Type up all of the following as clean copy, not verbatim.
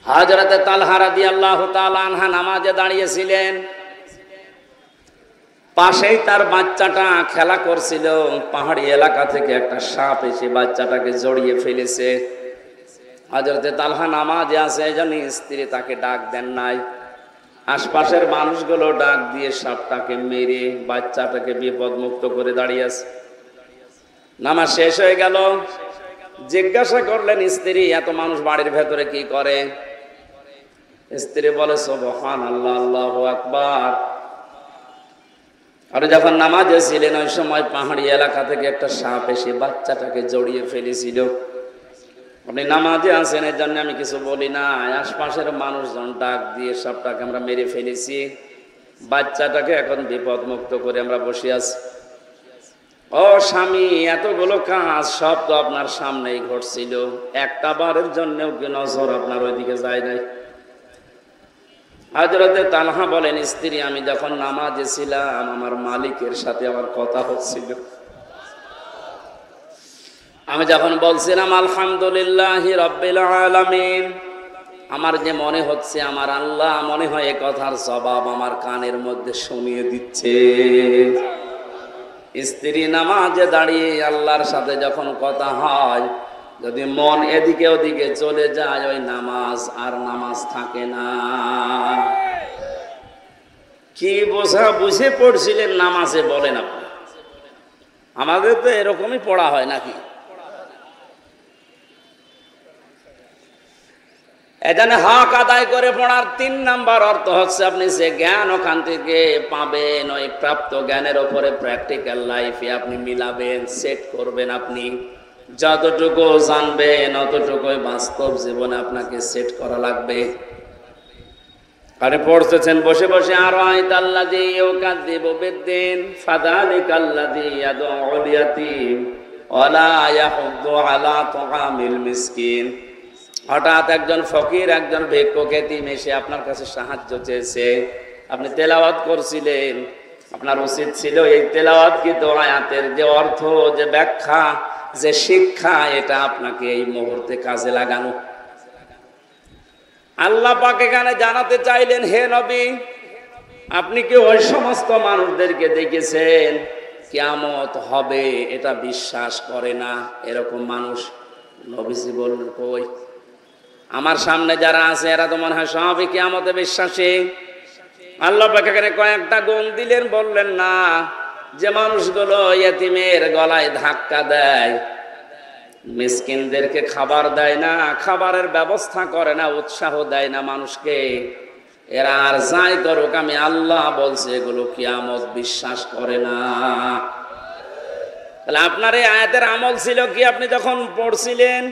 হযরতে তালহা রাদিয়াল্লাহু তাআলা আনহা নামাজে দাঁড়িয়েছিলেন, পাশেই তার বাচ্চাটা খেলা করছিল। পাহাড়ি এলাকা থেকে একটা সাপ এসে বাচ্চাটাকে জড়িয়ে ফেলেছে। হযরতে তালহা নামাজে আছে, এজন্য স্ত্রী তাকে ডাক দেন নাই। আশপাশের মানুষগুলো ডাক দিয়ে সাপটাকে মেরে বাচ্চাটাকে বিপদমুক্ত করে দাঁড়িয়ে আছে। নামাজ শেষ হয়ে গেল। জিজ্ঞাসা করলেন স্ত্রী, এত মানুষ বাড়ির ভেতরে কি করে? স্ত্রী বলে, সুবহানাল্লাহ, আল্লাহু আকবার। আর যখন নামাজে ছিলেন ওই সময় পাহাড়ি এলাকা থেকে একটা সাপ এসে বাচ্চাটাকে জড়িয়ে ফেলেছিল। আপনি নামাজে আছেন, এর জন্য আমি কিছু বলি না। আশপাশের মানুষজন ডাক দিয়ে সাপটাকে আমরা মেরে ফেলেছি, বাচ্চাটাকে এখন বিপদ মুক্ত করে আমরা বসে আছি। ও স্বামী, এতগুলো কাজ সব তো আপনার সামনেই ঘটছিল, একটা বারের জন্যও কি নজর আপনার ওইদিকে যায় নাই? হযরতে তালহা বলেন, স্ত্রী, আমি যখন নামাজে ছিলাম আমার মালিকের সাথে আমার কথা হচ্ছিল। আমি যখন বলছিলাম আলহামদুলিল্লাহি রাব্বিল আলামিন, আমার যে মনে হচ্ছে আমার আল্লাহ মনে হয় এ কথার জবাব আমার কানের মধ্যে শুনিয়ে দিচ্ছে। স্ত্রী নামাজে দাঁড়িয়ে আল্লাহর সাথে যখন কথা হয়, যদি মন এদিকে ওদিকে চলে যায় ওই নামাজ আর নামাজ থাকে না। কি বুঝে পড়ছিলেন নামাজে বলেন আপনি? আমাদের তো এরকমই পড়া হয় নাকি? এখানে হক আদায় করে পড়ার 3 নাম্বার অর্থ হচ্ছে আপনি যে জ্ঞান ওখান থেকে পাবেন ওই প্রাপ্ত জ্ঞানের উপরে প্র্যাকটিক্যাল লাইফে আপনি মিলাবেন, সেট করবেন। আপনি যতটুকু জানবেন অতটুকুই বাস্তব জীবনে আপনাকে সেট করা লাগবে। আরে পড়তেছেন বসে বসে, আর আইতাল্লাযী ইউকাযযিবু বিদ্দীন ফাযালিকাল্লাযী ইয়াদউল ইয়াতীম ওয়ালা ইয়াহুদ্দু আলা তুআমিল মিসকিন। হঠাৎ একজন ফকির, একজন ভিক্ষুক এতিম এসে আপনার কাছে সাহায্য চেয়েছে। আপনি তেলাওয়াত করছিলেন, আপনার উচিত ছিল এই তেলাওয়াতকৃত আয়াতের যে অর্থ, যে ব্যাখ্যা, যে শিক্ষা, এটা আপনাকে এই মুহূর্তে কাজে লাগানো। আল্লাহ পাক এখানে জানাতে চাইলেন, হে নবী, আপনি কি ওই সমস্ত মানুষদেরকে দেখেছেন কিয়ামত হবে এটা বিশ্বাস করে না এরকম মানুষ? নবীজি বললেন, কই, আমার সামনে যারা আছে এরা তো মনে হয় সবই কিয়ামতে বিশ্বাসী। আল্লাহ পাক এখানে কয়েকটা গুণ দিলেন, বললেন না যে মানুষগুলো ইয়েতিমের গলায় ধাক্কা দেয়, মিসকিনদেরকে খাবার দেয় না, খাবারের ব্যবস্থা করে না, উৎসাহ দেয় না মানুষকে, এরা আর যাই করুক আমি আল্লাহ বলছে এগুলো কিয়ামত বিশ্বাস করে না। তাহলে আপনার এই আয়াতের আমল ছিল কি? আপনি যখন পড়ছিলেন,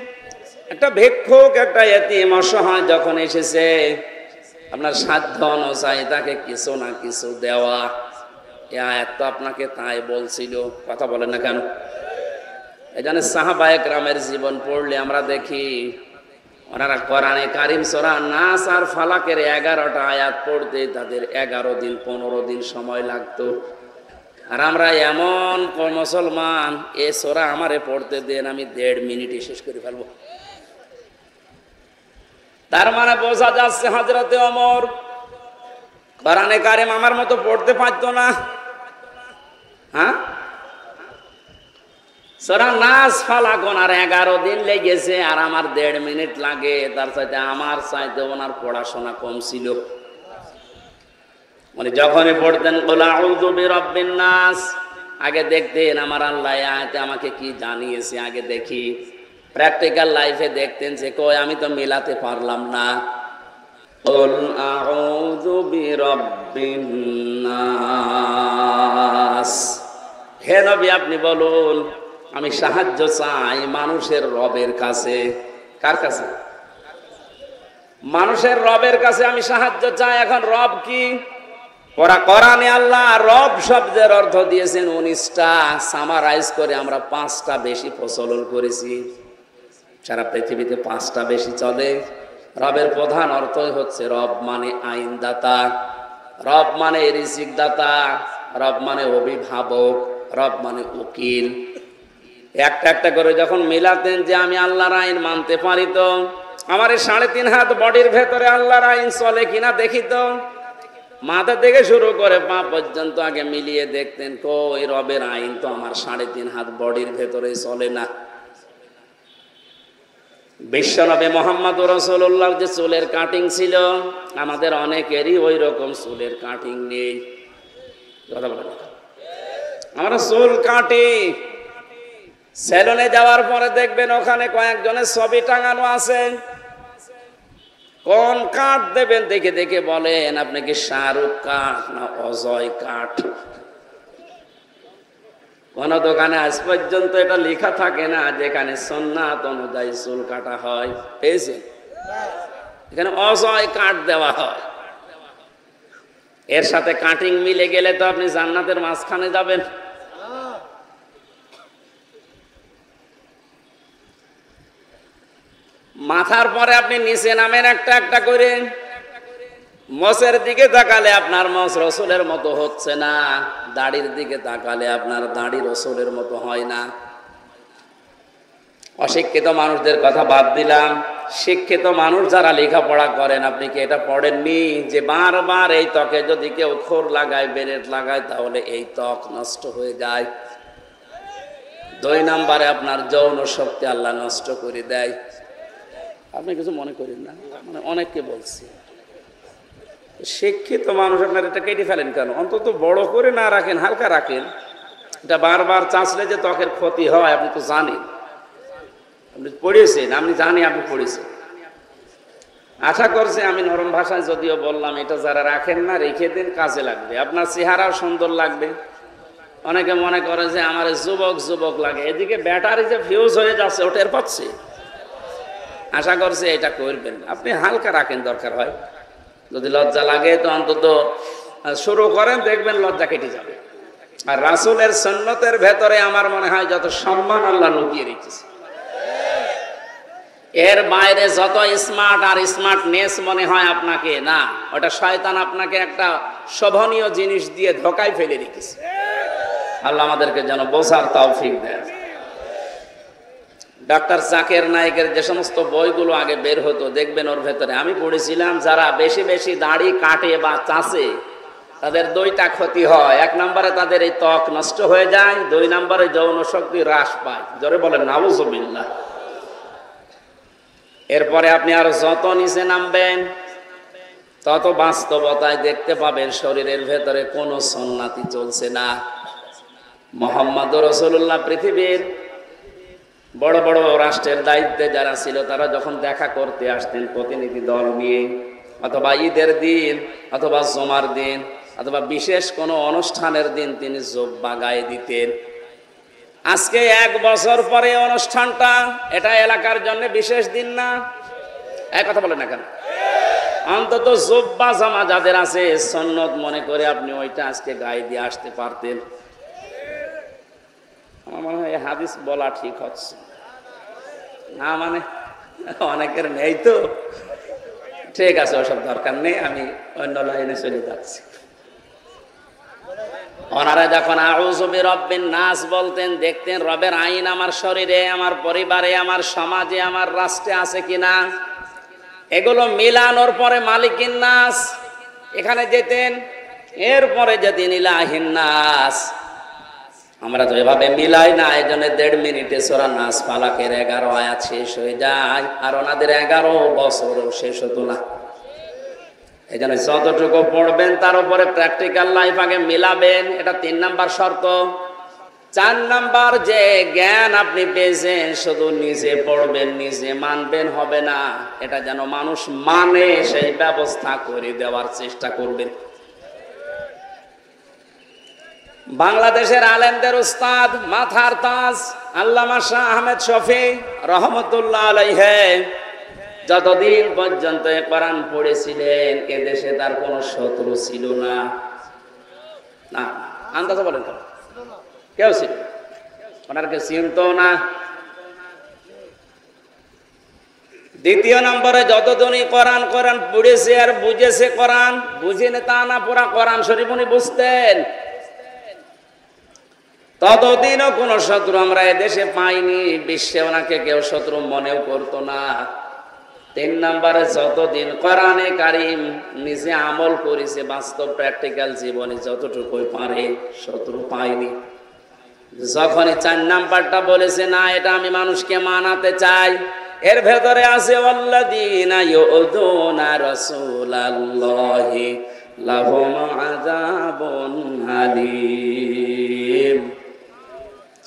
একটা ভিক্ষুক, একটা ইয়েতিম অসহায় যখন এসেছে, আপনার সাধ্য অনুযায়ী তাকে কিছু না কিছু দেওয়া, এই আয়াত তো আপনাকে তাই বলছিল। কথা বলেন না কেন? এই জন্য সাহাবায়ে কেরামের জীবন পড়লে আমরা দেখি ওনারা কোরআনে কারিম সূরা নাস আর ফালাকের 11টা আয়াত পড়তে তাদের 11 দিন 15 দিন সময় লাগতো। আর আমরা এমন মুসলমান, এ সূরা আমারে পড়তে দেন, আমি 1.5 মিনিটে শেষ করে ফেলবো। তার মানে বোঝা যাচ্ছে হযরতে ওমর কোরআনে কারিম আমার মতো পড়তে পারতো না। হ্যাঁ, সূরা নাস ফালাক ওনার 11 দিন লেগেছে, আর আমার 1.5 মিনিট লাগে। তার সাথে আমার চাইতে ওনার পড়াশোনা কম ছিল। মানে যখনই পড়তেন কুল আউযু বিরাব্বিন নাস, আগে দেখতেন আমার আল্লাহ আয়াতে আমাকে কি জানিয়েছে, আগে দেখি। প্র্যাকটিক্যাল লাইফে দেখতেন যে কই আমি তো মিলাতে পারলাম না। কুল আউযু বিরাব্বিন নাস, হে নবী আপনি বলুন আমি সাহায্য চাই মানুষের রবের কাছে। কার কাছে? মানুষের রবের কাছে আমি সাহায্য চাই। এখন রব কি? কোরআনে আল্লাহ রব শব্দের অর্থ দিয়েছেন 19টা, সামারাইজ করে আমরা 5টা বেশি প্রচলন করেছি। সারা পৃথিবীতে 5টা বেশি চলে। রবের প্রধান অর্থই হচ্ছে রব মানে আইনদাতা, রব মানে রিজিক দাতা, রব মানে অভিভাবক, রব মানে উকিল। একটা একটা করে যখন মিলাতেন যে আমি আল্লাহর আইন মানতে পারি তো আমার এই 3.5 হাত বডির ভেতরে আল্লাহর আইন চলে কিনা দেখি তো। মাথা থেকে শুরু করে পা পর্যন্ত আগে মিলিয়ে দেখতেন, কই রবের আইন তো আমার 3.5 হাত বডির ভেতরে চলে না। বিশ্বনবী মুহাম্মদুর রাসূলুল্লাহর যে চুলের কাটিং ছিল, আমাদের অনেকেরই ওই রকম চুলের কাটিং নেই। কথা বলেন, আমরা চুল কাটি, সেলুনে যাওয়ার পরে দেখবেন ওখানে কয়েকজনের ছবি টাঙানো আছে। কোন কাঠ দেবেন দেখে দেখে বলেন, আপনি কি শাহরুখ কাঠ না অজয় কাঠ? কোন দোকানে আজ পর্যন্ত এটা লেখা থাকে না যেখানে সুন্নাত অনুযায়ী চুল কাটা হয়, পেয়েছেন? এখানে অজয় কাঠ দেওয়া হয়। এর সাথে কাটিং মিলে গেলে তো আপনি জান্নাতের মাঝখানে যাবেন। মাথার পরে আপনি নিচে নামেন একটা একটা করে, মোচের দিকে তাকালে আপনার মোচ রসুলের মতো হচ্ছে না, দাড়ির দিকে তাকালে আপনার দাড়ি রসুলের মতো হয় না। অশিক্ষিত মানুষদের কথা বাদ দিলাম, শিক্ষিত মানুষ যারা লেখাপড়া করেন, আপনি কি এটা পড়েননি যে বারবার এই ত্বকে যদি কেউ খোর লাগায়, বেরেট লাগায়, তাহলে এই ত্বক নষ্ট হয়ে যায়। 2 নম্বরে আপনার যৌন শক্তি আল্লাহ নষ্ট করে দেয়। আপনি কিছু মনে করেন না, মানে অনেককে বলছি, শিক্ষিত মানুষ আপনার এটা কেটে ফেলেন কেন? অন্তত বড় করে না রাখেন, হালকা রাখেন। এটা বারবার চাষলে যে ত্বকের ক্ষতি হয় আপনি তো জানেন, আপনি পড়েছেন, আমি জানি আপনি পড়েছেন। আশা করছি আমি নরম ভাষায় যদিও বললাম, এটা যারা রাখেন না রেখে দিন, কাজে লাগবে, আপনার চেহারাও সুন্দর লাগবে। অনেকে মনে করে যে আমার যুবক যুবক লাগে, এদিকে ব্যাটারি যে ফিউজ হয়ে যাচ্ছে ওটা টের পাচ্ছে। আশা করছি এটা করবেন, আপনি হালকা রাখেন, দরকার হয় যদি লজ্জা লাগে তো অন্তত শুরু করেন, দেখবেন লজ্জা কেটে যাবে। আর রাসূলের সুন্নতের ভেতরে আমার মনে হয় যত সম্মান আল্লাহ লুকিয়ে রেখেছে, এর বাইরে যত স্মার্ট আর স্মার্টনেস মনে হয় আপনাকে, না, ওটা শয়তান আপনাকে একটা শোভনীয় জিনিস দিয়ে ধোকায় ফেলে রেখেছে। আল্লাহ আমাদেরকে যেন বোঝার তৌফিক দেয়। ডক্টর জাকির নায়েকের যে সমস্ত বইগুলো আগে বের হতো দেখবেন ওর ভেতরে আমি পড়েছিলাম, যারা বেশি বেশি দাড়ি কাটে বা চাষে তাদের 2টা ক্ষতি হয়। 1 নম্বরে তাদের এই ত্বক নষ্ট হয়ে যায়, 2 নম্বরে যৌন শক্তি হ্রাস পায়। জোরে বলেন নাউজুবিল্লাহ। এরপরে আপনি আরো যত নিচে নামবেন তত বাস্তবতায় দেখতে পাবেন শরীরের ভেতরে কোনো সুন্নাতি চলছে না। মুহাম্মদুর রাসূলুল্লাহ পৃথিবীর বড় বড় রাষ্ট্রের দায়িত্বে যারা ছিল তারা যখন দেখা করতে আসতেন প্রতিনিধি দল নিয়ে, অথবা ঈদের দিন, অথবা জুমার দিন, অথবা বিশেষ কোনো অনুষ্ঠানের দিন তিনি জুব্বা গায়ে দিতেন। আজকে 1 বছর পরে অনুষ্ঠানটা, এটা এলাকার জন্য বিশেষ দিন না? এক কথা বলেন না কেন? অন্তত জুব্বা জামা যাদের আছে সুন্নত মনে করে আপনি ওইটা আজকে গায়ে দিয়ে আসতে পারতেন। আমার মনে হয় হাদিস বলা ঠিক হচ্ছে না, মানে অনেকের নেই তো, ঠিক আছে, ওসব দরকার নেই, আমি অন্য লাইনে চলে যাচ্ছি। ওনারা যখন আউযু বিরাব্বিন নাস বলতেন, দেখতেন রবের আইন আমার শরীরে, আমার পরিবারে, আমার সমাজে, আমার রাষ্ট্রে আছে কিনা। এগুলো মিলানোর পরে মালিকিন নাস এখানে যেতেন, এরপরে যেতেন ইলাহিন নাস। আমরা তো এভাবে মিলাই না, এই জন্য 1.5 মিনিটে সূরা নাস ফালাকের 11 আয়াত শেষ হয়ে যায়, আর ওনাদের 11 বছরও শেষ হতো না। এই জন্য যতটুকু পড়বেন তার উপরে প্র্যাকটিক্যাল লাইফ আগে মিলাবেন, এটা 3 নাম্বার শর্ত। 4 নাম্বার, যে জ্ঞান আপনি পেয়েছেন শুধু নিজে পড়বেন নিজে মানবেন হবে না, এটা যেন মানুষ মানে সেই ব্যবস্থা করে দেওয়ার চেষ্টা করবেন। বাংলাদেশের আলেমদের উস্তাদ, মাথার তাজ আল্লামা শাহ আহমেদ শফি রহমতুল্লাহ আলাইহি যতদিন পর্যন্ত কোরআন পড়েছিলেন এদেশে তার কোনো শত্রু ছিল না। না, আন্দাজে বলেন তো, কেউ ছিল? ওনারকে চিনতো না। দ্বিতীয় নম্বরে, যতদিনই কোরআন পড়েছে আর বুঝেছে, কোরআন বুঝেনি তা না, পুরা কোরআন শরীফ উনি বুঝতেন, ততদিনও কোনো শত্রু আমরা এদেশে পাইনি। বিশ্বে ওনাকে কেউ শত্রু মনেও করতো না। 3 নম্বরে যতদিন কোরআনে কারীম নিজে আমল করেছে বাস্তব প্র্যাকটিক্যাল জীবনে যতটুকু পারে শত্রু পায়নি। যখনই 4 নাম্বারটা বলেছে না এটা আমি মানুষকে মানাতে চাই, এর ভেতরে আছে ওয়াল্লাযীনা ইউযুনা রাসূলাল্লাহি লাহুম আযাবুন আলীম।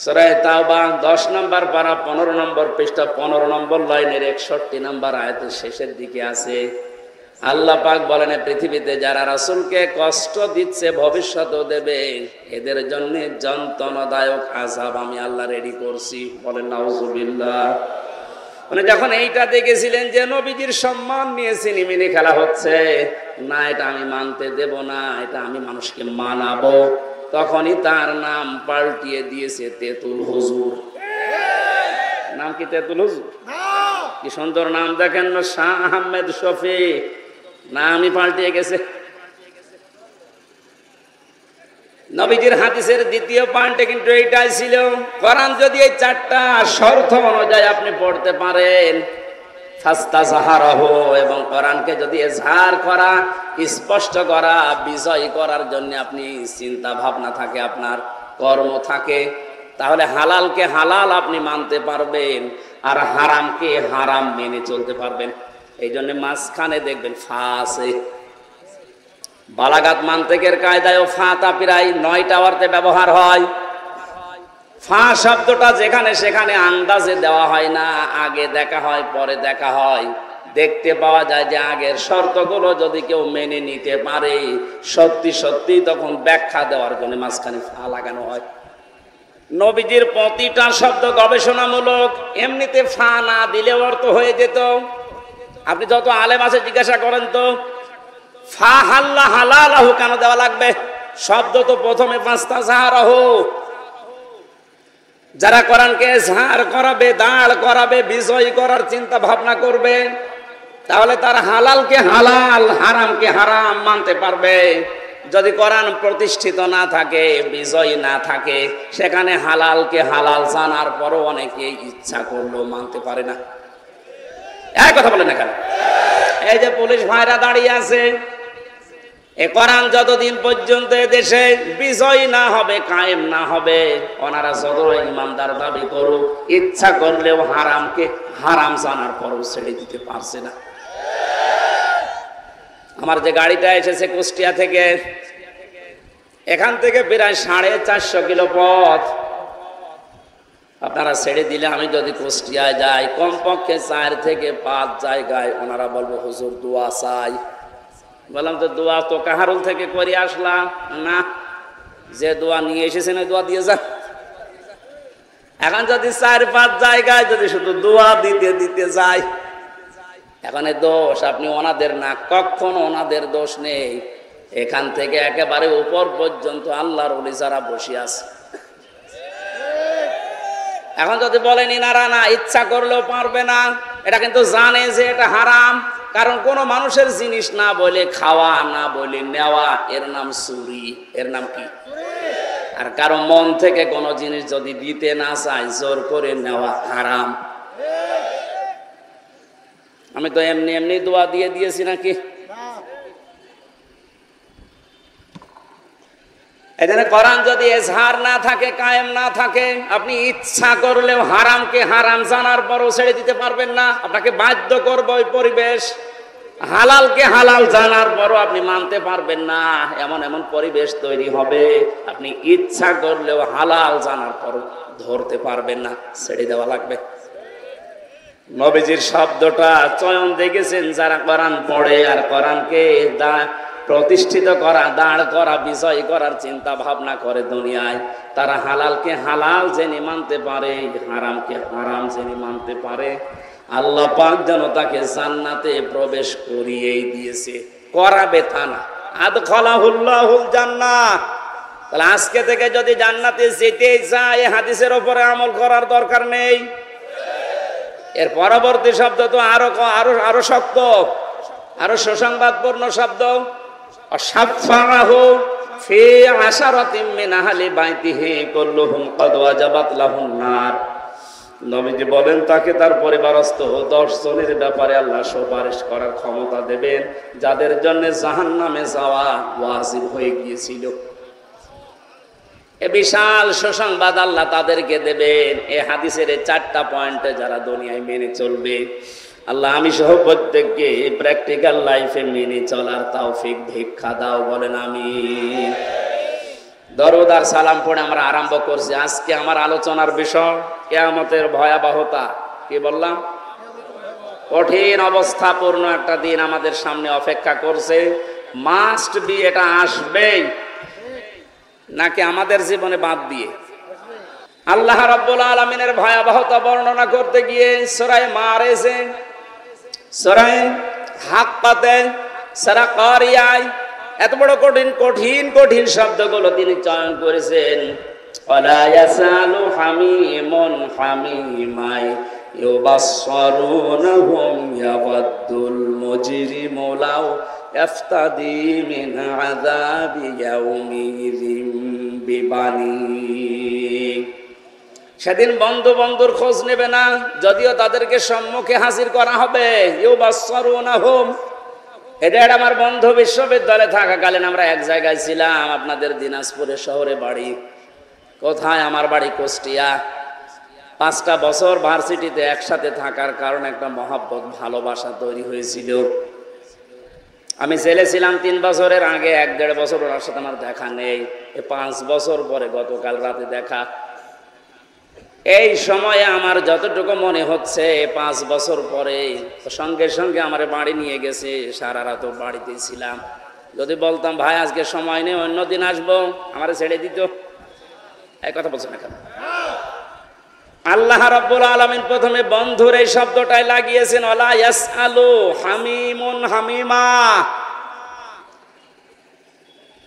সূরা তাওবা 10 নম্বর পারা 15 নম্বর পৃষ্ঠা 15 নম্বর লাইনের 61 নম্বর আয়াতের শেষের দিকে আছে আল্লাহ পাক বলেন পৃথিবীতে যারা রাসূলকে কষ্ট দিচ্ছে ভবিষ্যতেও দেবে, এদের জন্য যন্ত্রণাদায়ক আযাব আমি আল্লাহ রেডি করছি। বলেন নাউজুবিল্লাহ। মানে যখন এইটা দেখেছিলেন যে নবীজির সম্মান নিয়ে সিনেমিনি খেলা হচ্ছে, না এটা আমি মানতে দেব না, এটা আমি মানুষকে মানাবো, তখনই তার নাম পাল্টিয়ে দিয়েছে তেতুল হুজুর। নাম কি তেতুল হুজুর? কি সুন্দর নাম দেখেন না, শাহ আহমেদ শফিক, নামই পাল্টিয়ে গেছে। নবীজির হাদিসের দ্বিতীয় পয়েন্টে কিন্তু এইটাই ছিল, কোরআন যদি এই 4টা শর্ত অনুযায়ী আপনি পড়তে পারেন, ফাস্তাযহারাহু, এবং কোরআনকে যদি এজহার করা, স্পষ্ট করা, বিজয় করার জন্য আপনি চিন্তা ভাবনা থাকে, আপনার কর্ম থাকে, তাহলে হালালকে হালাল আপনি মানতে পারবেন আর হারামকে হারাম মেনে চলতে পারবেন। এই জন্য মাঝখানে দেখবেন ফা আছে। বালাগাত মান্তিকের কায়দায় ফাটা প্রায় 9টা অর্থে ব্যবহার হয়। ফা শব্দটা যেখানে সেখানে আন্দাজে দেওয়া হয় না, আগে দেখা হয় পরে দেখা হয়। দেখতে পাওয়া যায় যে আগের শর্তগুলো যদি কেউ মেনে নিতে পারে সত্যি সত্যি, তখন ব্যাখ্যা দেওয়ার জন্য মাঝখানে ফা লাগানো হয়। নবীজির প্রতিটা শব্দ গবেষণামূলক, এমনিতে ফা না দিলে অর্থ হয়ে যেত। আপনি যত আলেম আছে জিজ্ঞাসা করেন তো, ফা হাল্লা হালালাহু কেন দেওয়া লাগবে? শব্দ তো প্রথমে ফাস্তাযহারাহু। যারা কোরআনকে এজহার করাবে, দাঁড় করাবে, বিজয় করার চিন্তা ভাবনা করবে, তাহলে তার হালালকে হালাল হারামকে হারাম মানতে পারবে। যদি কোরআন প্রতিষ্ঠিত না থাকে, বিজয় না থাকে, সেখানে হালালকে হালাল জানার পরও অনেকে ইচ্ছা করলেও মানতে পারে না। এক কথা বলেন না কেন? এই যে পুলিশ ভাইরা দাঁড়িয়ে আছে, এ কোরআন যতদিন পর্যন্ত দেশে বিজয় না হবে, কায়েম না হবে, ওনারা যত ইমানদার দাবি করুক, ইচ্ছা করলেও হারামকে হারাম জানার পরও ছেড়ে দিতে পারছে না। আমার যে গাড়িটা এসেছে কুষ্টিয়া থেকে, এখান থেকে প্রায় 450 কিলো পথ আপনারা ছেড়ে দিলে, আমি যদি কুষ্টিয়ায় যাই কমপক্ষে 4 থেকে 5 জায়গায় ওনারা বলবো হুজুর দোয়া চাই। বললাম তো দোয়া তো কাহারুল থেকে করে আসলাম না, যে দোয়া নিয়ে এসেছেন ওই দোয়া দিয়ে যান। এখন যদি 4-5 জায়গায় যদি শুধু দোয়া দিতে দিতে যায়, এখন দোষ আপনি ওনাদের না, কখনো ওনাদের দোষ নেই। এখান থেকে একেবারে উপর পর্যন্ত আল্লাহর ওলি যারা বসে আছে, এখন যদি বলেন ইনারা না ইচ্ছা করলেও পারবে না, এটা কিন্তু জানে যে এটা হারাম। কারণ কোন মানুষের জিনিস না বলে খাওয়া, না বলে নেওয়া, এর নাম চুরি। এর নাম কি? আর কারো মন থেকে কোনো জিনিস যদি দিতে না চায়, জোর করে নেওয়া হারাম। আমি তো এমনি এমনি দোয়া দিয়ে দিয়েছি নাকি? এখানে কোরআন যদি এজহার না থাকে, কায়েম না থাকে, আপনি ইচ্ছা করলেও হারামকে হারাম জানার পরও ছেড়ে দিতে পারবেন না। আপনাকে বাধ্য করবে ওই পরিবেশ। হালালকে হালাল জানার পরও আপনি মানতে পারবেন না, এমন এমন পরিবেশ তৈরি হবে, আপনি ইচ্ছা করলেও হালাল জানার পরও ধরতে পারবেন না, ছেড়ে দেওয়া লাগবে। নবীজির শব্দটা চয়ন দেখেছেন যারা কোরআন পড়ে আর কোরআনকে প্রতিষ্ঠিত করা, দাঁড় করা, বিজয় করার চিন্তা ভাবনা করে দুনিয়ায়, তারা হালালকে হালাল জেনে মানতে পারে, হারামকে হারাম জেনে মানতে পারে। আল্লাহ পাক যেন তাকে জান্নাতে প্রবেশ করিয়েই দিয়েছে, করাবে তা না। আদখালাহুল্লাহুল জান্নাহ। তাহলে আজকে থেকে যদি জান্নাতে যেতে চায়, হাদিসের উপরে আমল করার দরকার নেই। এর পরবর্তী শব্দ তো আরো আরো আরো শক্ত, আরো সুসংবাদপূর্ণ শব্দ। নবীজি বলেন তাকে তার পরিবারস্থ 10 জনের ব্যাপারে আল্লাহ সুপারিশ করার ক্ষমতা দেবেন, যাদের জন্য জাহান্নামে যাওয়া ওয়াজিব হয়ে গিয়েছিল। এ বিশাল সুসংবাদ আল্লাহ তাদেরকে দেবেন। এই হাদিসের 4টা পয়েন্টে যারা দুনিয়ায় মেনে চলবে, আল্লাহ আমি সহ প্রত্যেককে প্র্যাকটিক্যাল লাইফে মেনে চলার তৌফিক ভিক্ষা দাও, বলেন আমিন। দরুদ আর সালাম পড়ে আমরা আরম্ভ করছি। আজকে আমার আলোচনার বিষয় কিয়ামতের ভয়াবহতা। কি বললাম? কঠিন অবস্থাপূর্ণ একটা দিন আমাদের সামনে অপেক্ষা করছে। মাস্ট বি, এটা আসবেই, নাকি আমাদের জীবনে বাদ দিয়ে? আল্লাহ রাব্বুল আলামিনের ভয়াবহতা বর্ণনা করতে গিয়ে সূরা মারিজে, সূরা হাক্কাতে, সূরা কারিয়ায় এত বড় কঠিন কঠিন কঠিন শব্দগুলো তিনি চয়ন করেছেন। ওয়ালা ইয়াসালু হামিমুন হামিমাই ইউবাসসিরুনহুম ইয়াওয়াদ্দুল মুজরিমু লাউ ইফতাদি মিন আযাবি ইয়াউমিযিন বিবানি। সেদিন বন্ধু বন্ধুর খোঁজ নেবে না, যদিও তাদেরকে সম্মুখে হাজির করা হবে। ইউবাসসিরুনহুম, এটা আমার বন্ধু বিশ্ববিদ্যালয়ে থাকাকালীন আমরা এক জায়গায় ছিলাম, আপনাদের দিনাজপুরের শহরে বাড়ি। কোথায়? আমার বাড়ি কুষ্টিয়া। 5টা বছর ভার্সিটিতে একসাথে থাকার কারণে একটা মহাব্বত, ভালোবাসা তৈরি হয়েছিল। আমি ছেলে ছিলাম 3 বছরের আগে, 1-1.5 বছর ওনার সাথে আমার দেখা নেই। 5 বছর পরে গতকাল রাতে দেখা। এই সময়ে আমার যতটুকু মনে হচ্ছে 5 বছর পরে সঙ্গে সঙ্গে আমার বাড়ি নিয়ে গেছে, সারা রাত বাড়িতেই ছিলাম। যদি বলতাম ভাই আজকে সময় নেই, অন্যদিন আসবো, আমার ছেড়ে দিত। এই কথা বলছেন না কেন? আল্লাহ রাব্বুল আলামিন প্রথমে বন্ধুর এই শব্দটাই লাগিয়েছেন, ওয়ালা ইয়াসআলু হামিমুন হামিমা।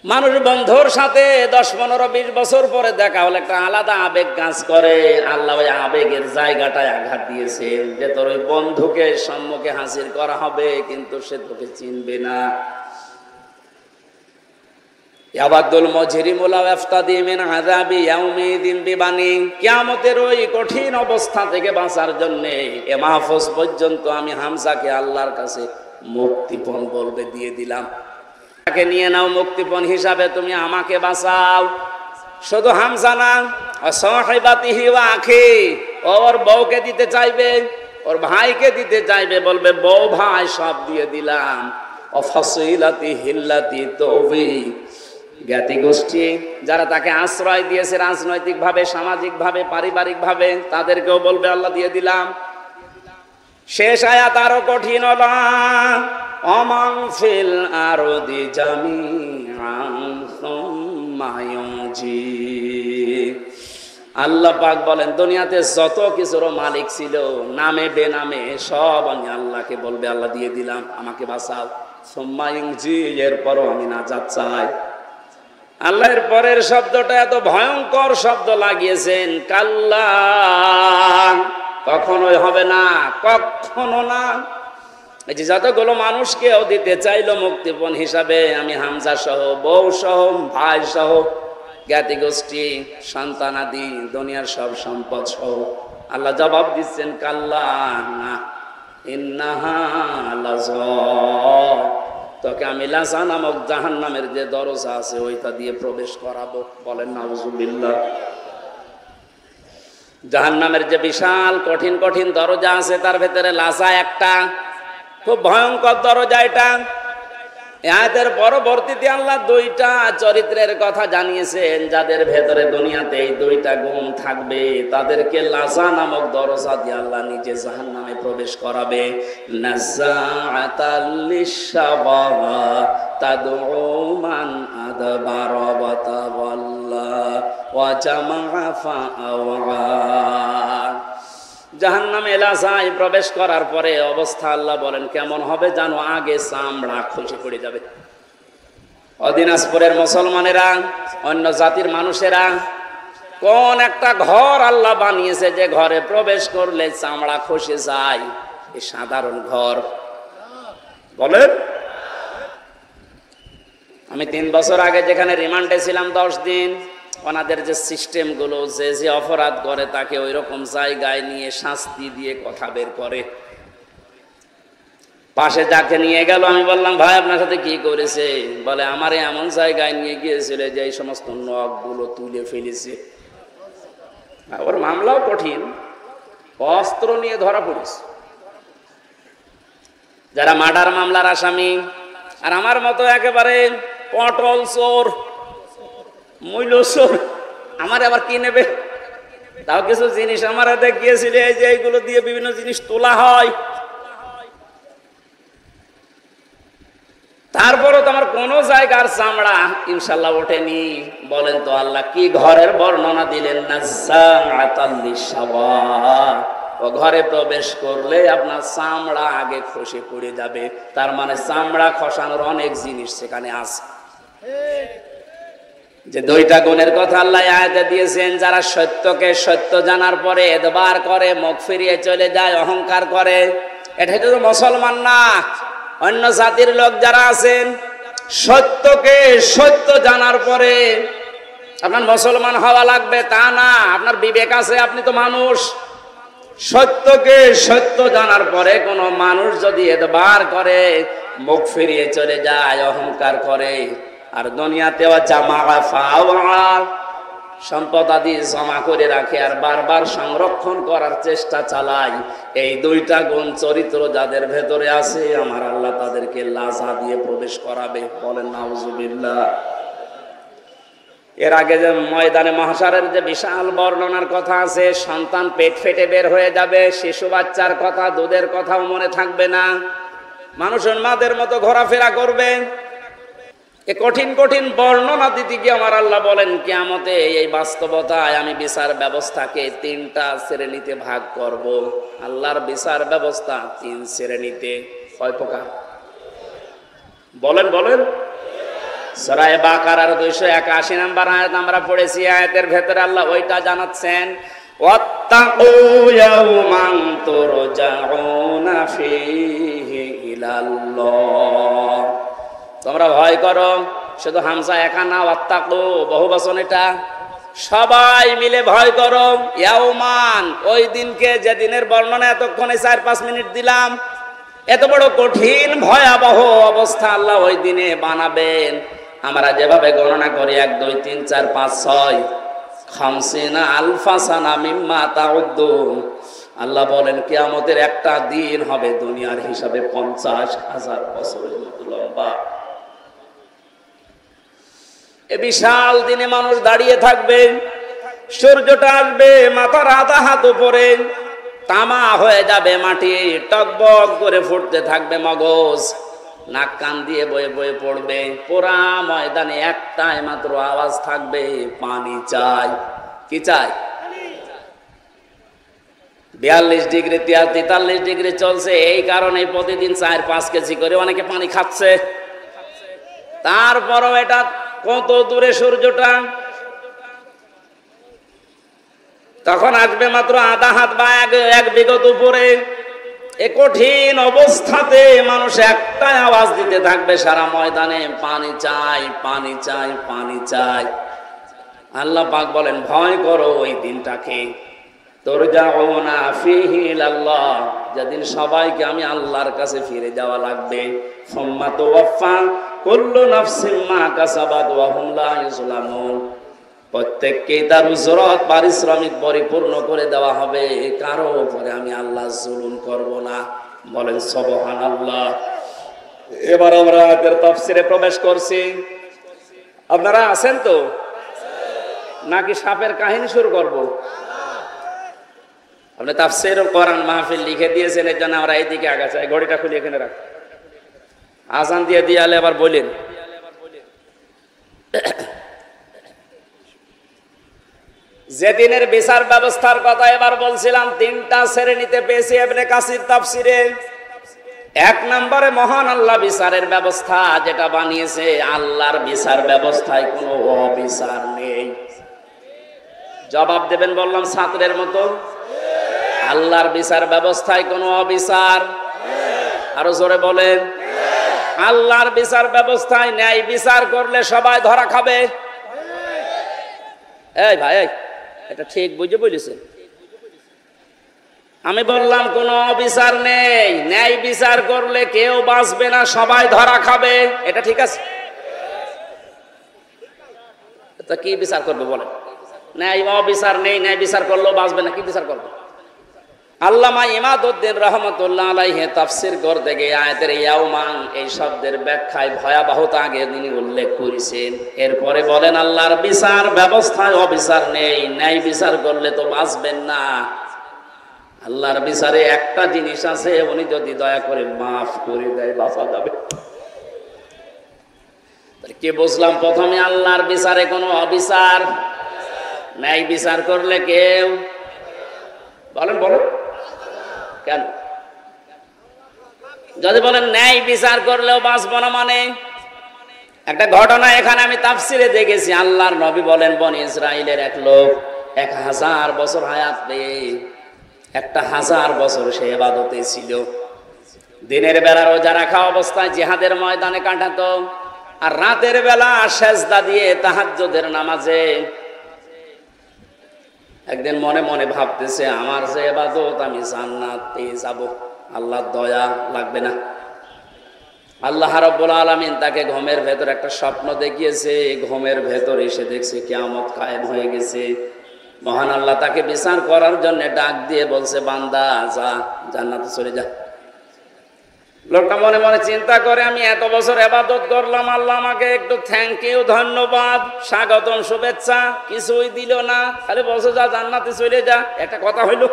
মানুষ বন্ধুর সাথে 10, 15, 20 বছর পরে দেখা হলে একটা আলাদা আবেগ কাজ করে। আল্লাহ ওই আবেগের জায়গাটায় আঘাত দিয়েছেন যে তোর ওই বন্ধুকে সম্মুখে হাজির করা হবে, কিন্তু সে তোকে চিনবে না। ইয়াবাদুল মুজরিমু লাউ ইফতাদি মিন আযাবি ইয়াউমিযিন বিবানি। কিয়ামতের ওই কঠিন অবস্থা থেকে বাঁচার জন্য এ মাহফুজ পর্যন্ত আমি হামজাকে আল্লাহর কাছে মুক্তিপণ বলবে দিয়ে দিলাম। তাকে নিয়ে নাও মুক্তিপণ হিসাবে, তুমি আমাকে বাঁচাও। শুধু হামজা না, সাহিবাতিহি ওয়া আখি, ওর বউকে দিতে চাইবে, ওর ভাইকে দিতে চাইবে, বলবে বউ ভাই সব দিয়ে দিলাম। অফাসিলাতি হিল্লাতি তৌবি, জ্ঞাতি গোষ্ঠী যারা তাকে আশ্রয় দিয়েছে রাজনৈতিকভাবে, সামাজিকভাবে, পারিবারিকভাবে, তাদেরকেও বলবে আল্লাহ দিয়ে দিলাম। শেষ আয়াত আরো কঠিন, অমান ফিল আরদি জামিআন সুম্মা ইউজি। আল্লাহ পাক বলেন দুনিয়াতে যত কিছুর মালিক ছিল নামে বেনামে সব আমি আল্লাহকে বলবে আল্লাহ দিয়ে দিলাম, আমাকে বাঁচাও। সুম্মা ইউজি, এরপরও আমি নাজাত চাই। আল্লাহর পরের শব্দটা এত ভয়ঙ্কর শব্দ লাগিয়েছেন, কাল্লা, কখনোই হবে না, কখনো না। এই যে যতগুলো মানুষকেও দিতে চাইলো মুক্তিপণ হিসাবে, আমি হামজা সহ, বউ সহ, ভাই সহ, জ্ঞাতি গোষ্ঠী, সন্তানাদি, দুনিয়ার সব সম্পদ সহ, আল্লাহ জবাব দিচ্ছেন কাল্লা না, ইন্নাহা লাযা, তোকে আমি লাযা নামক জাহান্নামের যে দরজা আছে ওইটা দিয়ে প্রবেশ করাবো। বলেন নাউযুবিল্লাহ। জাহান্নামের যে বিশাল কঠিন কঠিন দরজা আছে তার ভেতরে লাযা একটা, খুব ভয়ঙ্কর দরজা এটা। আয়াতের পরবর্তীতে আল্লাহ 2টা চরিত্রের কথা জানিয়েছেন, যাদের ভেতরে দুনিয়াতে এই 2টা গুণ থাকবে, তাদেরকে লাযা নামক দরজা দিয়ে আল্লাহ নিজে জাহান্নামে প্রবেশ করাবে। নাযাআতাল লিশশাওয়া তাদউ মান আদবারা ওয়া তাওয়াল্লা ওয়া জামাআ ফাআওয়া। জাহান্নামে লাযায় প্রবেশ করার পরে অবস্থা আল্লাহ বলেন কেমন হবে জানো? আগে চামড়া খসে পড়ে যাবে। দিনাজপুরের মুসলমানেরা, অন্য জাতির মানুষেরা কোন একটা ঘর আল্লাহ বানিয়েছে যে ঘরে প্রবেশ করলে চামড়া খসে যায়? এই সাধারণ ঘর? বলেন। আমি 3 বছর আগে যেখানে রিমান্ডে ছিলাম 10 দিন, ওনাদের যে সিস্টেমগুলো, যে যে অপরাধ করে তাকে ওই রকম জায়গায় নিয়ে শাস্তি দিয়ে কথা বের করে। পাশে যাকে নিয়ে গেল, আমি বললাম ভাই আপনার সাথে কি করেছে? বলে আমারে এমন জায়গায় নিয়ে গিয়েছিল যে এই সমস্ত নখগুলো তুলে ফেলেছে। ওর মামলাও কঠিন, অস্ত্র নিয়ে ধরা পড়েছে। যারা মার্ডার মামলার আসামি আর আমার মতো একেবারে পটল চোর, মূল্য চোর, আমার আবার কি নেবে? তাও কিছু জিনিস আমার দেখিয়েছিল, এই যে এইগুলো দিয়ে বিভিন্ন জিনিস তোলা হয়। তারপরও তো আমার কোন জায়গার চামড়া ইনশাল্লাহ ওঠেনি। বলেন তো আল্লাহ কি ঘরের বর্ণনা দিলেন না? ও ঘরে প্রবেশ করলে আপনার চামড়া আগে খসে পড়ে যাবে। তার মানে চামড়া খসানোর অনেক জিনিস সেখানে আছে। যে দুইটা গুণের কথা আল্লাহ আয়াতে দিয়েছেন, যারা সত্যকে সত্য জানার পরে এদবার করে, মুখ ফিরিয়ে চলে যায়, অহংকার করে, এটাই তো মুসলমান না। অন্য জাতির লোক যারা আছেন, সত্যকে সত্য জানার পরে আপনার মুসলমান হওয়া লাগবে তা না। আপনার বিবেক আছে, আপনি তো মানুষ। সত্যকে সত্য জানার পরে কোন মানুষ যদি এদবার করে, মুখ ফিরিয়ে চলে যায়, অহংকার করে, আর দুনিয়াতেও সম্পদ আদি জমা করে রাখে আর বারবার সংরক্ষণ করার চেষ্টা চালায়, এই দুইটা গুণ চরিত্র যাদের ভেতরে আছে, আমার আল্লাহ তাদেরকে লাজা দিয়ে প্রবেশ করাবে। বলেন নাউজুবিল্লাহ। এর আগে যে ময়দানে মহাশারের যে বিশাল বর্ণনার কথা আছে, সন্তান পেট ফেটে বের হয়ে যাবে, শিশু বাচ্চার কথা, দুধের কথাও মনে থাকবে না, মানুষ উন্মাদের মতো ঘোরাফেরা করবে। এ কঠিন কঠিন বর্ণনা দিতে গিয়ে আমার আল্লাহ বলেন কিয়ামতে এই বাস্তবতায় আমি বিচার ব্যবস্থাকে তিনটা শ্রেণীতে ভাগ করব। আল্লাহর বিচার ব্যবস্থা তিন শ্রেণীতে। কয় প্রকার? বলেন বলেন। সূরা বাকারার 281 নম্বর আয়াত আমরা পড়েছি। আয়াতের ভেতরে আল্লাহ ওইটা জানাচ্ছেন, ওয়াত্তাকু ইয়াওমান তুরজাউনা ফীহি ইলাল্লাহ। তোমরা ভয় করো। শুধু হামজা একা না, ওয়াত্তাকু বহু বচন, এটা সবাই মিলে ভয় করো। ইয়াওমান ওই দিনকে, যে দিনের বর্ণনা এতক্ষণে 4-5 মিনিট দিলাম, এত বড় কঠিন ভয়াবহ অবস্থা আল্লাহ ওই দিনে বানাবেন। আমরা যেভাবে গণনা করি 1 2 3 4 5 6 খামসিনা আলফা সানা মিম্মা তাউদ্দুন, আল্লাহ বলেন কিয়ামতের একটা দিন হবে দুনিয়ার হিসাবে 50,000 বছরের মতো লম্বা। এ বিশাল দিনে মানুষ দাঁড়িয়ে থাকবে, সূর্যটা আসবে মাথার আধা হাত উপরে, তামা হয়ে যাবে মাটি, টকবক করে ফুটতে থাকবে মগজ, নাক কান দিয়ে বয়ে বয়ে পড়বে। পুরা ময়দানে একটাই মাত্র আওয়াজ থাকবে, পানি চাই। কি চাই? 42 ডিগ্রি 43 ডিগ্রি চলছে, এই কারণে প্রতিদিন 4-5 কেজি করে অনেকে পানি খাচ্ছে। তারপরও এটা কত দূরে সূর্যটা, তখন আসবে মাত্র আধা হাত বা এক বিঘত উপরে। এ কঠিন অবস্থাতে মানুষ একটাই আওয়াজ দিতে থাকবে সারা ময়দানে, পানি চাই, পানি চাই, পানি চাই। আল্লাহ পাক বলেন ভয় করো ওই দিনটাকে, তুরজাউনা ফীহি ইলাল্লাহ, যেদিন সবাইকে আমি আল্লাহর কাছে ফিরে যাওয়া লাগবে। সুম্মা তুওয়াফা কুল্লু নাফসিন মা কাসাবাত ওয়া হুম লা ইউজলামুন, প্রত্যেককে তার উজরত পারিশ্রমিক পরিপূর্ণ করে দেওয়া হবে, কারো উপরে আমি আল্লাহ জুলুম করব না। বলেন সুবহানাল্লাহ। এবার আমরা আয়াতের তাফসীরে প্রবেশ করছি। আপনারা আছেন তো নাকি সাপের কাহিনী শুরু করব? আপনি তাফসীর কোরআন মাহফিল লিখে দিয়েছেন, এর জন্য আমরা এইদিকে আগাচ্ছি। ঘড়িটা খুলে এখানে রাখ, আজান দিয়ে দিয়ালে আবার বলেন। যেদিনের বিচার ব্যবস্থার কথা এবার বলছিলাম, তিনটা শ্রেণীতে পেয়েছি ইবনে কাসির তাফসীরে। 1 নম্বরে মহান আল্লাহ বিচারের ব্যবস্থা যেটা বানিয়েছে, আল্লাহর বিচার ব্যবস্থায় কোনো অবিচার নেই। জবাব দেবেন বললাম ছাত্রের মতো, আল্লাহর বিচার ব্যবস্থায় কোনো অবিচার। আরো জোরে বলেন, আল্লাহর বিচার ব্যবস্থায় ন্যায় বিচার করলে সবাই ধরা খাবে। এই ভাই, এটা ঠিক বুঝে বলেছে। আমি বললাম কোনো অবিচার নেই, ন্যায় বিচার করলে কেউ বাঁচবে না, সবাই ধরা খাবে, এটা ঠিক আছে? তা কি বিচার করবে বলেন? ন্যায় অবিচার নেই, ন্যায় বিচার করলেও বাঁচবে না, কি বিচার করবে? আল্লামা ইমাদউদ্দিন রহমতুল্লাহ আলাইহি তাফসীর করতে গিয়ে আয়াতের ইয়াউমান এই শব্দের ব্যাখ্যায় ভয়াবহতা আগে তিনি উল্লেখ করেছেন। এরপরে বলেন আল্লাহর বিচার ব্যবস্থায় অবিচার নেই, ন্যায় বিচার করলে তো বাঁচবেন না। আল্লাহর বিচারে একটা জিনিস আছে, উনি যদি দয়া করে মাফ করে দেয় বাঁচা যাবে। কি বুঝলাম? প্রথমে আল্লাহর বিচারে কোনো অবিচার, ন্যায় বিচার করলে কেউ বলেন বলেন কেন? যদি বলেন ন্যায় বিচার করলেও বাঁচব না, মানে একটা ঘটনা এখানে আমি তাফসিরে দেখেছি। আল্লাহর নবী বলেন বনি ইসরাইলের এক লোক 1000 বছর হায়াত পেয়ে 1000 বছর সে ইবাদতে ছিল। দিনের বেলা রোজা রাখা অবস্থায় জিহাদের ময়দানে কাটাতো, আর রাতের বেলা সেজদা দিয়ে তাহাজ্জুদের নামাজে। একদিন মনে মনে ভাবতেছে, আমার যে ইবাদত, আমি জান্নাত পেয়ে যাব, আল্লাহর দয়া লাগবে না। আল্লাহ রাব্বুল আলামিন তাকে ঘুমের ভেতর একটা স্বপ্ন দেখিয়েছে। ঘুমের ভেতর এসে দেখছে কিয়ামত কায়েম হয়ে গেছে। মহান আল্লাহ তাকে বিচার করার জন্য ডাক দিয়ে বলছে, বান্দা যা, জান্নাতে চলে যা। লোকটা মনে মনে চিন্তা করে, আমি এত বছর ইবাদত করলাম, আল্লাহ আমাকে একটু থ্যাংক ইউ, ধন্যবাদ, স্বাগতম, শুভেচ্ছা কিছুই দিল না, খালি বলছে যা জান্নাতে চলে যা। একটা কথা হইল?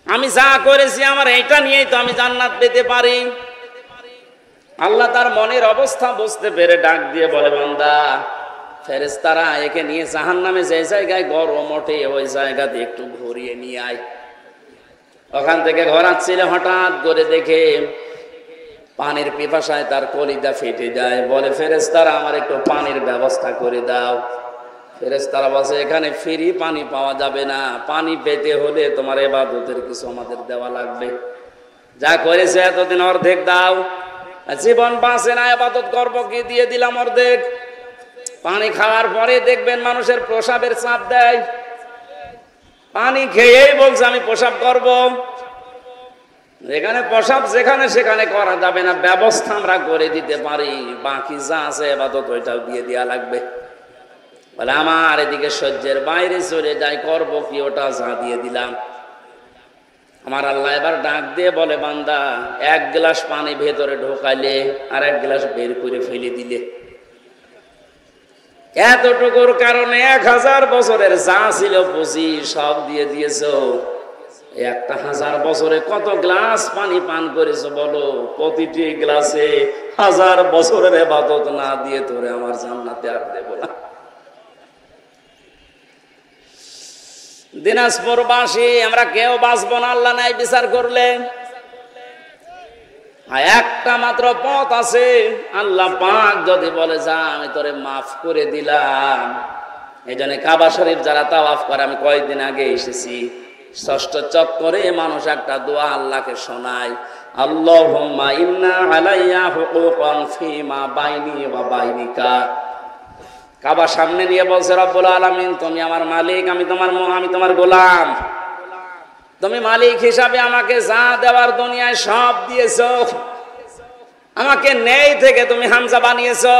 আমি যা করেছি আমার এইটা নিয়েই তো আমি জান্নাত পেতে পারি। আল্লাহ তার মনের অবস্থা বুঝতে পেরে ডাক দিয়ে বলে, বান্দা, ফেরেশতারা একে নিয়ে জাহান্নামে যে জায়গায় গরম ওঠে ওই জায়গাতে একটু ঘুরিয়ে নিয়ে আয়। ওখান থেকে ঘোরাচ্ছিল, হঠাৎ করে দেখে পানির পিপাসায় তার কলিজা ফেটে যায়। বলে, ফেরেশতারা আমার একটু পানির ব্যবস্থা করে দাও। ফেরেশতারা বলছে, এখানে ফ্রি পানি পাওয়া যাবে না, পানি পেতে হলে তোমার ইবাদতের কিছু আমাদের দেওয়া লাগবে। যা করেছে এতদিন অর্ধেক দাও। জীবন বাঁচে না, ইবাদত করব কি, দিয়ে দিলাম অর্ধেক। পানি খাওয়ার পরে দেখবেন মানুষের প্রসাবের চাপ দেয়। পানি খেয়েই বলছে আমি প্রসাব করব। এখানে প্রসাব যেখানে সেখানে করা যাবে না, ব্যবস্থা আমরা করে দিতে পারি, বাকি যা আছে ইবাদত ওইটাও দিয়ে দেওয়া লাগবে। বলে, আমার এদিকে সহ্যের বাইরে চলে যায়, করব কি, ওটা যা দিয়ে দিলাম। আমার আল্লাহ এবার ডাক দিয়ে বলে, বান্দা, 1 গ্লাস পানি ভেতরে ঢোকাইলে আর 1 গ্লাস বের করে ফেলে দিলে, এতটুকুর কারণে 1000 বছরের যা ছিল পুঁজি সব দিয়ে দিয়েছো। 1000 বছরে কত গ্লাস পানি পান করেছো বলো? প্রতিটি গ্লাসে 1000 বছরের ইবাদত না দিয়ে তোরে আমার জান্নাতে আর দেব না। দিনাজপুরবাসী আমরা কেউ বাঁচবো না আল্লাহ ন্যায় বিচার করলে। একটা মাত্র পথ আছে, আল্লাহ পাক যদি বলে যা আমি তোরে মাফ করে দিলাম। এই জন্য কাবা শরীফ যারা তাওয়াফ করে, আমি কয়েকদিন আগে এসেছি, 6ষ্ঠ চক্করে মানুষ একটা দোয়া আল্লাহকে শোনায়, আল্লাহুম্মা ইন্না আলাইয়া হুকুকান ফীমা বাইনি ওয়া বাইনিকা। কাবা সামনে নিয়ে বলছে, রব্বুল আলামিন তুমি আমার মালিক, আমি তোমার গোলাম। তুমি মালিক হিসাবে আমাকে যা দেওয়ার দুনিয়ায় সব দিয়েছো। আমাকে নেই থেকে তুমি হামজা বানিয়েছো।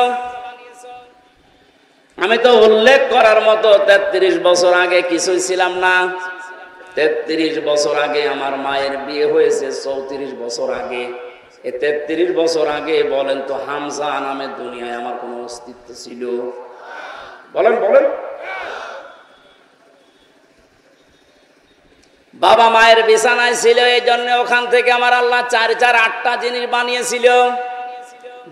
আমি তো উল্লেখ করার মতো 33 বছর আগে কিছুই ছিলাম না। 33 বছর আগে আমার মায়ের বিয়ে হয়েছে, 34 বছর আগে। এই 33 বছর আগে বলেন তো হামজা নামে দুনিয়ায় আমার কোনো অস্তিত্ব ছিল? বলেন বলেন। বাবা মায়ের বিছানায় ছিল, এই জন্য ওখান থেকে আমার আল্লাহ 4 8টা জিনিস বানিয়েছিল।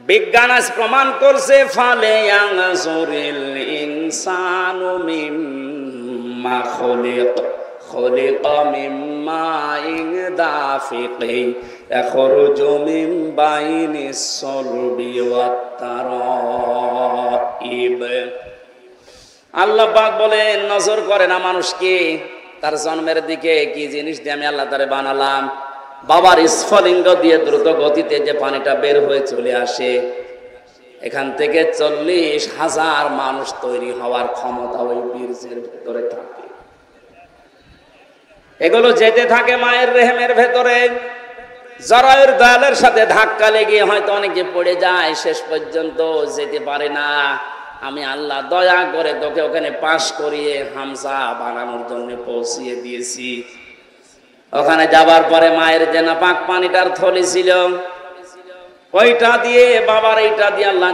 বিজ্ঞান আজ প্রমাণ করছে, ফালে ইয়ানজুরিল ইনসানু মিম্মা খুলিকা মিম্মা ইগদাফিকি ইয়াখরুজু মিন বাইনিস সলবি ওয়াত তারাইব। আল্লাহ পাক বলেন, নজর করে না মানুষকে, তার জন্মের দিকে কি জিনিস দিয়ে আমি আল্লাহ তারে বানালাম। বাবার স্ফলিঙ্গ দিয়ে দ্রুত গতিতে যে পানিটা বের হয়ে চলে আসে, এখান থেকে 40,000 মানুষ তৈরি হওয়ার ক্ষমতা ওই বীর্যের ভেতরে থাকে। এগুলো যেতে থাকে মায়ের রেহেমের ভেতরে, জরায়ুর দয়ালের সাথে ধাক্কা লেগে হয়তো অনেকে পড়ে যায়, শেষ পর্যন্ত যেতে পারে না। আমি আল্লাহ দয়া করে তোকে ওখানে পাশ করিয়ে হামজা বানানোর জন্য পৌঁছিয়ে দিয়েছি। ওখানে যাবার পরে মায়ের যে নাপাক পানিটার থলি ছিল, ওইটা দিয়ে বাবার এইটা দিয়ে আল্লাহ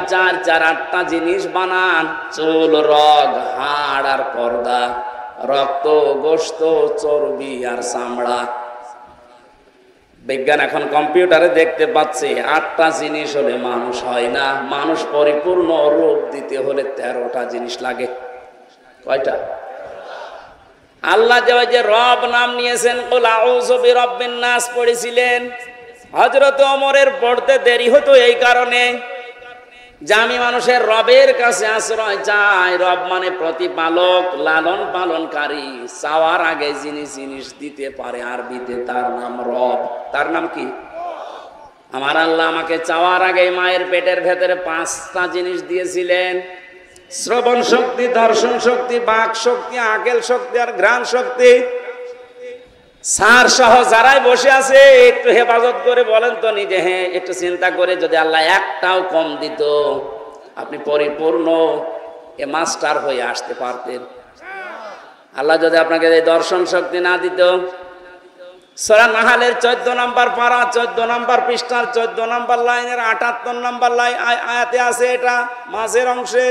8টা জিনিস বানান, চুল, রগ, হাড় আর পর্দা, রক্ত, গোশত, চর্বি আর চামড়া। বিজ্ঞান এখন কম্পিউটারে দেখতে পাচ্ছে 8টা জিনিস হলে মানুষ হয় না, মানুষ পরিপূর্ণ রূপ দিতে হলে 13টা জিনিস লাগে। কয়টা? আল্লাহ যে রব নাম নিয়েছেন, কুল আউযু বিরাব্বিন নাস পড়েছিলেন, হযরত ওমরের পড়তে দেরি হতো এই কারণে যে আমি মানুষের রবের কাছে আশ্রয় চাই। রব মানে প্রতিপালক, লালন পালনকারী, চাওয়ার আগে যিনি জিনিস দিতে পারে, আরবিতে তার নাম রব। তার নাম কি? আমার আল্লাহ আমাকে চাওয়ার আগে মায়ের পেটের ভেতরে 5টা জিনিস দিয়েছিলেন: শ্রবণ শক্তি, দর্শন শক্তি, বাক শক্তি, আকেল শক্তি আর ঘ্রাণ শক্তি। সার সহ যারাই বসে আছে একটু হেফাজত করে বলেন তো নিজে, হ্যাঁ একটু চিন্তা করে যদি আল্লাহ একটাও কম দিত, আপনি পরিপূর্ণ এ মাস্টার হয়ে আসতে পারতেন। আল্লাহ যদি আপনাকে এই দর্শন শক্তি না দিত, সূরা নাহালের 14 নম্বর পারা, 14 নম্বর পৃষ্ঠার 14 নম্বর লাইনের 78 নম্বর লাইন আয়াতে আছে, এটা মাঝের অংশে,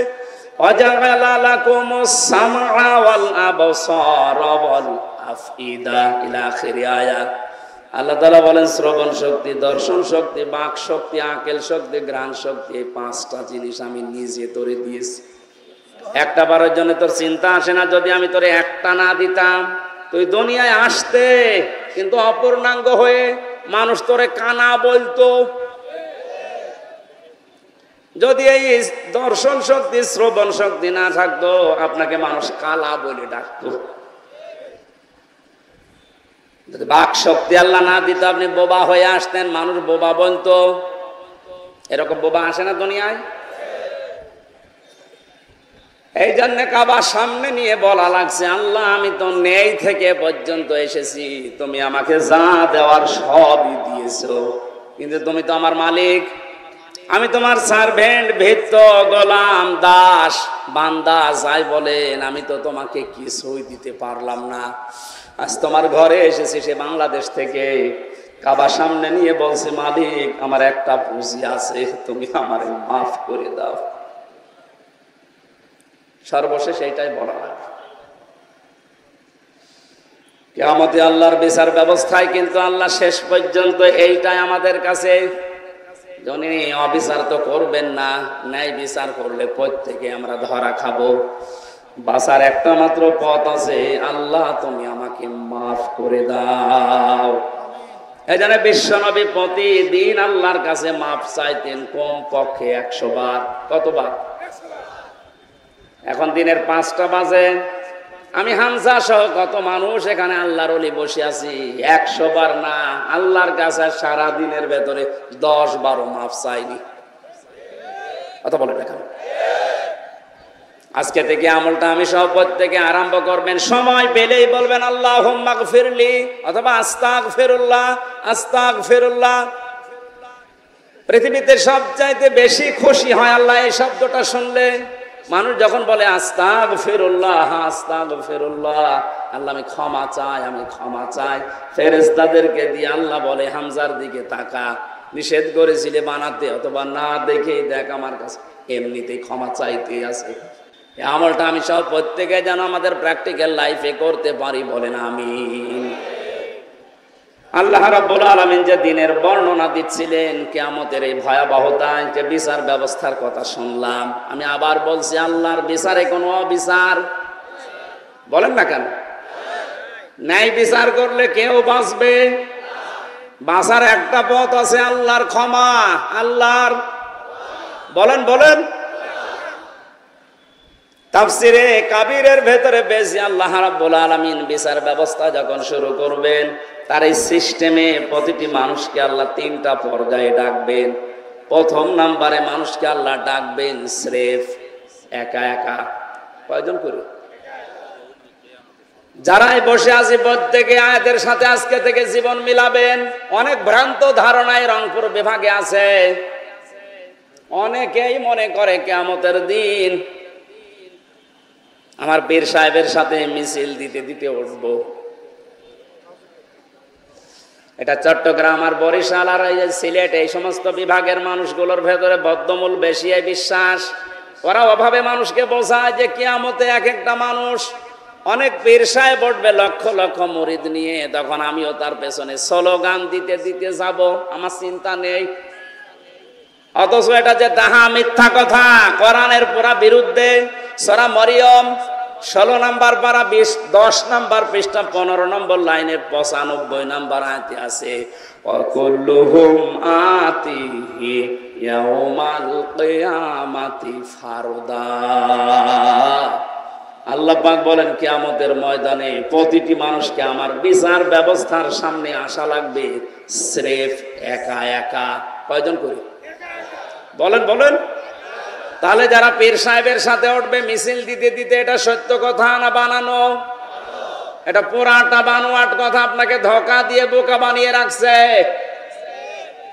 ওয়াজাআলা লাকুমুস সামআ ওয়াল আবসারা ওয়াল আফইদা ইলা আখির আয়াত। আল্লাহ তাআলা বলেন শ্রবণ শক্তি, দর্শন শক্তি, বাক শক্তি, আকেল শক্তি, ঘ্রাণ শক্তি, এই 5টা জিনিস আমি নিজে তোরে দিয়েছি। একটা বারের জন্য তোর চিন্তা আসে না যদি আমি তোরে একটা না দিতাম? তুই দুনিয়ায় আসতে কিন্তু অপূর্ণাঙ্গ হয়ে, মানুষ তোরে কানা বলতো। যদি এই দর্শন শক্তি, শ্রবণ শক্তি না থাকতো, আপনাকে মানুষ কালা বলে ডাকতো। যদি বাক শক্তি আল্লাহ না দিত, আপনি বোবা হয়ে আসতেন, মানুষ বোবা বলতো। এরকম বোবা আসে না দুনিয়ায়? এই জন্য কাবার সামনে নিয়ে বলা লাগছে, আল্লাহ আমি তো নেই থেকে পর্যন্ত এসেছি, তুমি আমাকে যা দেওয়ার সবই দিয়েছো, কিন্তু তুমি তো আমার মালিক, আমি তোমার সার্ভেন্ট, ভৃত্য, গোলাম, দাস, বান্দা যাই বলেন, আমি তো তোমাকে কিছুই দিতে পারলাম না। আজ তোমার ঘরে এসেছি সে বাংলাদেশ থেকে, কাবার সামনে নিয়ে বলছে, মালিক আমার একটা পুঁজি আছে, তুমি আমারে মাফ করে দাও। সর্বশেষ এইটাই বলা হয়। কিয়ামতে আল্লাহর বিচার ব্যবস্থায় কিন্তু আল্লাহ শেষ পর্যন্ত এইটাই আমাদের কাছে, যিনি অবিচার তো করবেন না, ন্যায় বিচার করলে প্রত্যেকে আমরা ধরা খাবো। বাঁচার একটা মাত্র পথ আছে, আল্লাহ তুমি আমাকে মাফ করে দাও। এই জন্য বিশ্বনবী প্রতিদিন আল্লাহর কাছে মাফ চাইতেন কম পক্ষে 100 বার। কতবার? এখন দিনের 5টা বাজে, আমি হামজা সহ কত মানুষ এখানে আল্লাহর ওলি বসে আছি, 100 বার না, আল্লাহর কাছে সারা দিনের ভেতরে 10-12 মাফ চাইনি। কথা বলেন এখন। আজকে থেকে আমলটা আমি সহ প্রত্যেকে আরম্ভ করবেন, সময় পেলেই বলবেন আল্লাহুম্মা গফিরলি অথবা আস্তাগফিরুল্লাহ, আস্তাগফিরুল্লাহ। পৃথিবীতে সবচাইতে বেশি খুশি হয় আল্লাহ এই শব্দটা শুনলে। মানুষ যখন বলে আস্তাগফিরুল্লাহ, আস্তাগফিরুল্লাহ, আল্লাহ আমি ক্ষমা চাই, আমি ক্ষমা চাই, ফেরেশতাদেরকে দিয়ে আল্লাহ বলে হামজার দিকে তাকা, নিষেধ করেছিলে বানাতে, অথবা না দেখেই দেখ আমার কাছে এমনিতেই ক্ষমা চাইতে আছে। এই আমলটা আমি সব প্রত্যেকে যেন আমাদের প্র্যাকটিক্যাল লাইফে করতে পারি, বলেন আমিন। আল্লাহ রাব্বুল আলামিন যে দিনের বর্ণনা দিচ্ছিলেন, কিয়ামতের এই ভয়াবহতায় যে বিচার ব্যবস্থার কথা শুনলাম, আমি আবার বলছি, আল্লাহর বিচারে কোনো অবিচার বলেন না কেন? ন্যায় বিচার করলে কেউ বাঁচবে? বাঁচার একটা পথ আছে, আল্লাহর ক্ষমা, আল্লাহর বলেন বলেন। তাফসিরে কাবীরের ভেতরে বেশি আল্লাহ রাব্বুল আলামিন বিচার ব্যবস্থা যখন শুরু করবেন, তার এই সিস্টেমে প্রতিটি মানুষকে আল্লাহ 3টা পর্যায়ে ডাকবেন। প্রথম নাম্বারে মানুষকে আল্লাহ ডাকবেন স্রেফ একা একা। কয়জন করে? যারাই বসে আছি প্রত্যেকে আয়াতের সাথে আজকে থেকে জীবন মিলাবেন। অনেক ভ্রান্ত ধারণায় রংপুর বিভাগে আছে। অনেকেই মনে করে কিয়ামতের দিন আমার পীর সাহেবের সাথে মিছিল দিতে দিতে উঠবো। এটা চট্টগ্রাম আর বরিশাল আর সিলেট এই সমস্ত বিভাগের মানুষগুলোর ভেতরে বদ্ধমূল বেশি বিশ্বাস। ওরা অভাবে মানুষকে বোঝায় যে কিয়ামতে এক একটা মানুষ অনেক পীর সাহেব উঠবে লক্ষ লক্ষ মুরিদ নিয়ে, তখন আমিও তার পেছনে স্লোগান দিতে দিতে যাব, আমার চিন্তা নেই। অথচ এটা যে তাহা মিথ্যা কথা, কোরআনের পুরা বিরুদ্ধে। সূরা মরিয়ম 16 নম্বর পারা 10 নম্বর পৃষ্ঠা 15 নম্বর লাইনের 95 নম্বর আয়াতে আছে, ওয়াকুল্লুহুম আতিহি ইয়াউমাল কিয়ামাতি ফারদা। আল্লাহ পাক বলেন কিয়ামতের ময়দানে প্রতিটি মানুষকে আমার বিচার ব্যবস্থার সামনে আসা লাগবে স্রেফ একা একা। কয়জন করে? বলেন বলেন। তাহলে যারা পীর সাহেবের সাথে উঠবে মিছিল দিতে দিতে, এটা সত্য কথা না বানানো? এটা পুরাটা বানোয়াট কথা, আপনাকে ধোঁকা দিয়ে বোকা বানিয়ে রাখছে।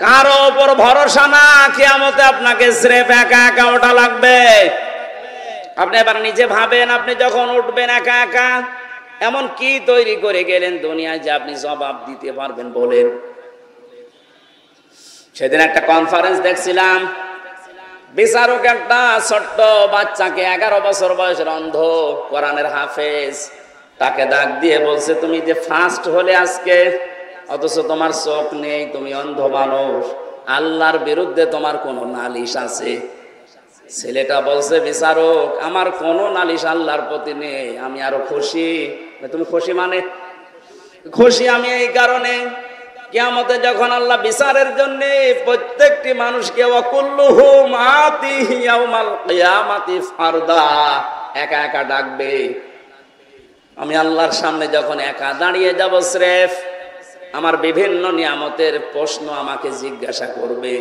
কারো উপর ভরসা না, কিয়ামতে আপনাকে স্রেফ একা একা ওঠা লাগবে। আপনি এবার নিজে ভাবেন, আপনি যখন উঠবেন একা একা, এমন কি তৈরি করে গেলেন দুনিয়ায় যে আপনি জবাব দিতে পারবেন? বলেন। সেদিন একটা কনফারেন্স দেখছিলাম, বিচারক একটা ছোট্ট বাচ্চাকে 11 বছর বয়সের অন্ধ কোরআনের হাফেজ, তাকে ডাক দিয়ে বলছে, তুমি যে ফার্স্ট হলে আজকে, অথচ তোমার চোখ নেই, তুমি অন্ধ মানুষ, আল্লাহর বিরুদ্ধে তোমার কোনো নালিশ আছে? ছেলেটা বলছে, বিচারক আমার কোনো নালিশ আল্লাহর প্রতি নেই, আমি আরো খুশি। তুমি খুশি মানে? খুশি আমি এই কারণে, কিয়ামতে যখন আল্লাহ বিচারের জন্য প্রত্যেকটি মানুষকে ওয়াকুল্লুহুম আতিহি ইয়াউমাল কিয়ামাতি ফারদা একা একা ডাকবে, আমি আল্লাহর সামনে যখন একা দাঁড়িয়ে যাব স্রেফ, আমার বিভিন্ন নিয়ামতের প্রশ্ন আমাকে জিজ্ঞাসা করবে।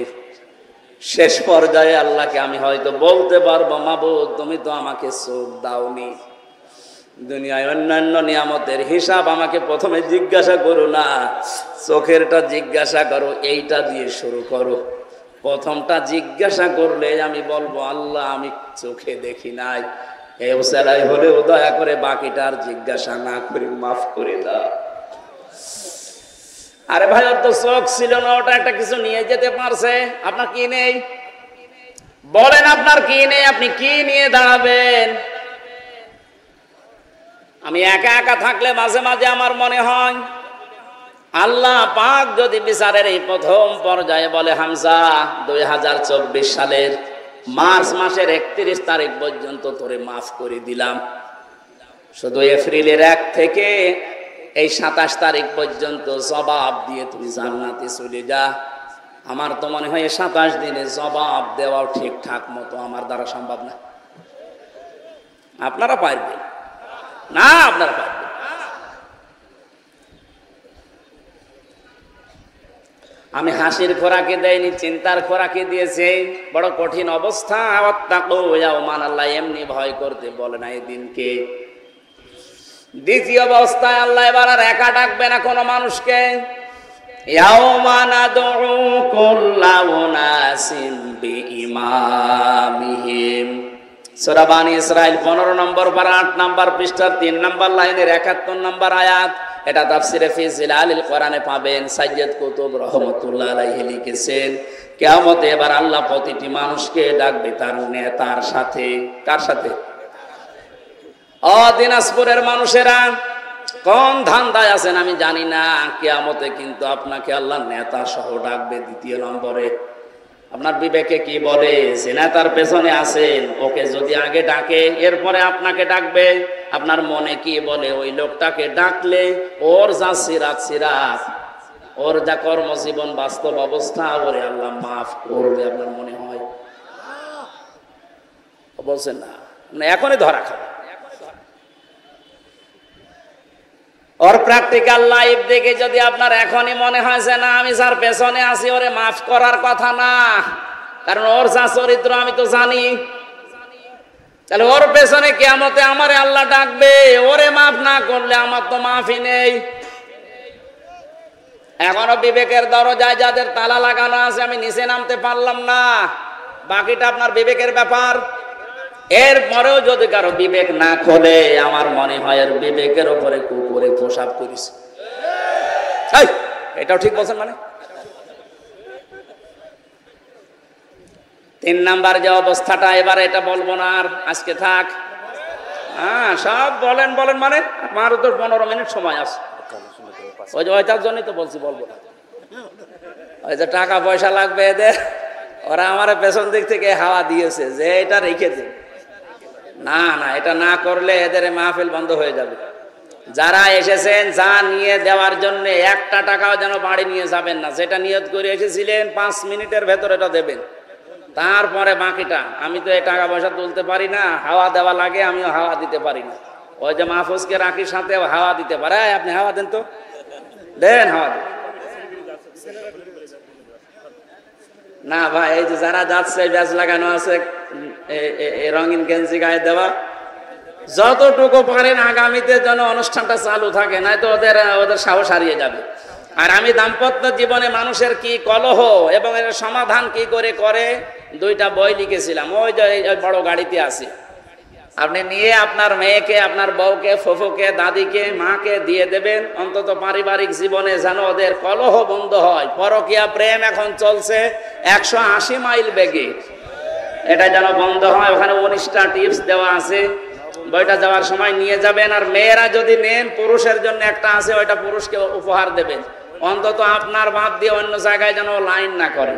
শেষ পর্যায়ে আল্লাহকে আমি হয়তো বলতে পারবো, মাবুদ তুমি তো আমাকে চোখ দাওনি, দুনিয়ায় অন্যান্য নিয়ামতের হিসাব আমাকে প্রথমে জিজ্ঞাসা করো না, চোখেরটা জিজ্ঞাসা করো, এইটা দিয়ে শুরু করো। প্রথমটা জিজ্ঞাসা করলে আমি বলবো, আল্লাহ আমি চোখে দেখি নাই, এই অবস্থায় হলেও দয়া করে বাকিটা আর জিজ্ঞাসা না করে মাফ করে দাও। আরে ভাই, ওর তো চোখ ছিল না, ওটা একটা কিছু নিয়ে যেতে পারছে, আপনার কি নেই? বলেন আপনার কি নেই? আপনি কি নিয়ে দাঁড়াবেন? আমি একা একা থাকলে মাঝে মাঝে আমার মনে হয়, আল্লাহ পাক যদি বিচারের এই প্রথম পর্যায়ে বলে, হামজা 2024 সালের মার্চ মাসের 31 তারিখ পর্যন্ত তোরে মাফ করে দিলাম, শুধু এপ্রিলের 1 থেকে এই 27 তারিখ পর্যন্ত জবাব দিয়ে তুমি জান্নাতে চলে যা। আমার তো মনে হয় 27 দিনে জবাব দেওয়াও ঠিকঠাক মতো আমার দ্বারা সম্ভব না। আপনারা পারবেন না? আপনারা পারবেন। আমি হাসির খোরাকে দেয়নি, চিন্তার খোরাকে দিয়েছে। বড় কঠিন অবস্থা। আল্লাহ এমনি ভয় করতে বলে না এই দিনকে। দ্বিতীয় অবস্থায় আল্লাহ এবার আর একা ডাকবে না কোনো মানুষকে। সূরা বানী ইসরাঈল 15 নম্বর পারা 8 নম্বর পৃষ্ঠার 3 নম্বর লাইনের 71 নম্বর আয়াত। এটা তাফসিরে ফি জিলালিল কোরআনে পাবেন। সাইয়্যিদ কুতুব রাহমাতুল্লাহ আলাইহি লিখেছেন, কিয়ামতে এবার আল্লাহ প্রতিটি মানুষকে ডাকবে তার নেতার সাথে। কার সাথে? দিনাজপুরের মানুষেরা কোন ধান্দায় আছেন আমি জানি না, কিয়ামতে কিন্তু আপনাকে আল্লাহ নেতা সহ ডাকবে দ্বিতীয় নম্বরে। আপনার বিবেকে কি বলে? যে নেতার পেছনে আছেন, ওকে যদি আগে ডাকে এরপরে আপনাকে ডাকবে, আপনার মনে কি বলে? ওই লোকটাকে ডাকলে ওর যা সিরাত, ওর যা কর্মজীবন, বাস্তব অবস্থা, ওরে আল্লাহ মাফ করবে। আপনার মনে হয়? বলছেন না, এখনই ধরা খাবে। ওর প্র্যাকটিক্যাল লাইফ দেখে যদি আপনার এখনই মনে হয় যে না, আমি যার পেছনে আছি ওরে মাফ করার কথা না, কারণ ওর যা চরিত্র আমি তো জানি। তাহলে ওর পেছনে কিয়ামতে আমারে আল্লাহ ডাকবে, ওরে মাফ না করলে আমার তো মাফই নেই। এখনো বিবেকের দরজায় যাদের তালা লাগানো আছে, আমি নিচে নামতে পারলাম না, বাকিটা আপনার বিবেকের ব্যাপার। এরপরেও যদি কারো বিবেক না খোলে, আমার মনে হয় এর বিবেকের উপরে কুকুরে প্রসাব করেছে। এটাও ঠিক বলছেন মানে। 3 নাম্বার যে অবস্থাটা, এবার এটা বলবো না আর, আজকে থাক। হ্যাঁ সব বলেন বলেন মানে, আমারও তো 15 মিনিট সময় আছে। ওই যে ওইটার জন্যই তো বলছি বলবো না। ওই যে টাকা পয়সা লাগবে এদের, ওরা আমার পেছন দিক থেকে হাওয়া দিয়েছে যে এটা রেখে দিন। না না, এটা না করলে এদের মাহফিল বন্ধ হয়ে যাবে। যারা এসেছেন যা নিয়ে দেওয়ার জন্য 1টা টাকাও যেন বাড়ি নিয়ে যাবেন না। যেটা নিয়ত করে এসেছিলেন 5 মিনিটের ভেতর এটা দেবেন, তারপরে বাকিটা। আমি তো এই টাকা পয়সা তুলতে পারি না, হাওয়া দেওয়া লাগে, আমিও হাওয়া দিতে পারি না। ওই যে মাহফুজকে রাখির সাথে হাওয়া দিতে পারে, আপনি হাওয়া দেন তো, দেন হাওয়া দেন। না ভাই, এই যে যারা যাচ্ছে ব্যাচ লাগানো আছে, রঙিন গেঞ্জি গায়ে দেওয়া, যতটুকু পারেন আগামীতে যেন অনুষ্ঠানটা চালু থাকে, নয়তো ওদের সাহস হারিয়ে যাবে। আর আমি দাম্পত্য জীবনে মানুষের কি কলহ এবং এর সমাধান কি করে 2টা বই লিখেছিলাম। ওই যে বড় গাড়িতে আছে, আপনি নিয়ে আপনার মেয়েকে, আপনার বউকে, ফুফুকে, দাদিকে, মাকে দিয়ে দেবেন। অন্তত পারিবারিক জীবনে যেন ওদের কলহ বন্ধ হয়। পরকীয়া প্রেম এখন চলছে 180 মাইল বেগে, এটা যেন বন্ধ হয়। ওখানে 19টা টিপস দেওয়া আছে, বইটা যাওয়ার সময় নিয়ে যাবেন। আর মেয়েরা যদি নেন, পুরুষের জন্য একটা আছে, ওইটা পুরুষকে উপহার দেবেন। অন্তত আপনার বাদ দিয়ে অন্য জায়গায় যেন লাইন না করে।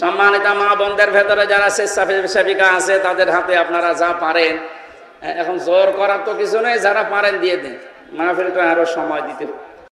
সম্মানিত মা বোনদের ভেতরে যারা স্বেচ্ছাসেবিকা আছে, তাদের হাতে আপনারা যা পারেন, এখন জোর করার তো কিছু নেই, যারা পারেন দিয়ে দিন। মাহফিলটা আরো সময় দিতে